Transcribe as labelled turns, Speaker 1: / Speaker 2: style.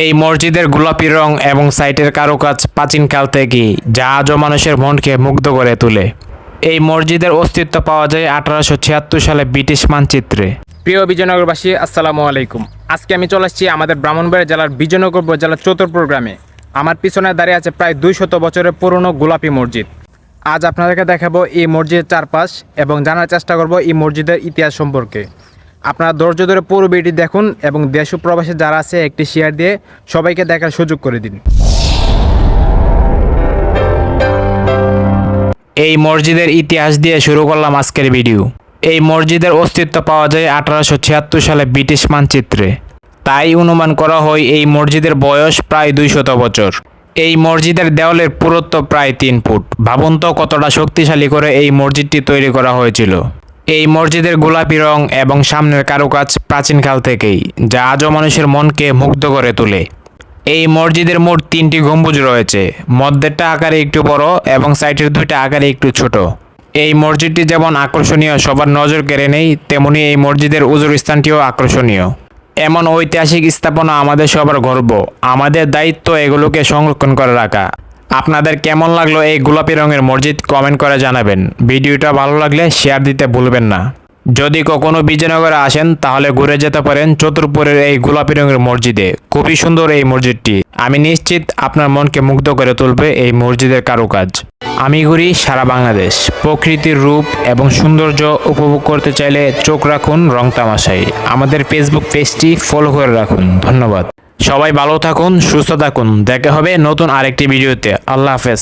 Speaker 1: এই মসজিদের গোলাপি রং এবং সাইটের কারুকাজ প্রাচীনকাল থেকেই, যা আজও মানুষের মনকে মুগ্ধ করে তোলে। এই মসজিদের অস্তিত্ব পাওয়া যায় 1876 সালে ব্রিটিশ মানচিত্রে। প্রিয় বিজয়নগরবাসী, আসসালামু আলাইকুম। আজকে আমি চলে আসছি আমাদের ব্রাহ্মণবাড়িয়া জেলার বিজয়নগর জেলার চতুরপুর গ্রামে। আমার পিছনে দাঁড়িয়ে আছে প্রায় 200 বছরের পুরনো গোলাপি মসজিদ। আজ আপনাদেরকে দেখাবো এই মসজিদের চারপাশ এবং জানার চেষ্টা করব এই মসজিদের ইতিহাস সম্পর্কে। আপনারা ধৈর্য ধরে পুরো ভিডিওটি দেখুন এবং দেশ ও প্রবাসী যারা আছে একটি শেয়ার দিয়ে সবাইকে দেখার সুযোগ করে দিন। এই মসজিদের ইতিহাস দিয়ে শুরু করলাম আজকের ভিডিও। এই মসজিদের অস্তিত্ব পাওয়া যায় 1876 সালে ব্রিটিশ মানচিত্রে। তাই অনুমান করা হয় এই মসজিদের বয়স প্রায় 200 বছর। এই মসজিদের দেওয়ালের পুরুত্ব প্রায় 3 ফুট। ভাবুন তো কতটা শক্তিশালী করে এই মসজিদটি তৈরি করা হয়েছিল। এই মসজিদের গোলাপি রং এবং সামনের কারুকাজ প্রাচীনকাল থেকেই, যা আজও মানুষের মনকে মুগ্ধ করে তোলে। এই মসজিদের মোট 3টি গম্বুজ রয়েছে। মধ্যেরটা আকারে একটু বড় এবং সাইডের 2টা আকারে একটু ছোট। এই মসজিদটি যেমন আকর্ষণীয়, সবার নজর কেড়ে নেই, তেমনি এই মসজিদের উজুর স্থানটিও আকর্ষণীয়। এমন ঐতিহাসিক স্থাপনা আমাদের সবার গর্ব। আমাদের দায়িত্ব এগুলোকে সংরক্ষণ করে রাখা। আপনাদের কেমন লাগলো এই গোলাপি রঙের মসজিদ কমেন্ট করে জানাবেন। ভিডিওটা ভালো লাগলে শেয়ার দিতে ভুলবেন না। যদি কখনো বিজয়নগরে আসেন তাহলে ঘুরে যেতে পারেন চতুরপুরের এই গোলাপি রঙের মসজিদে। খুবই সুন্দর এই মসজিদটি। আমি নিশ্চিত আপনার মনকে মুগ্ধ করে তুলবে এই মসজিদের কারুকাজ। আমি ঘুরি সারা বাংলাদেশ। প্রকৃতির রূপ এবং সৌন্দর্য উপভোগ করতে চাইলে চোখ রাখুন রং তামাশায়। আমাদের ফেসবুক পেজটি ফলো করে রাখুন। ধন্যবাদ। সবাই ভালো থাকুন, সুস্থ থাকুন। দেখা হবে নতুন আরেকটি ভিডিওতে। আল্লাহ হাফেজ।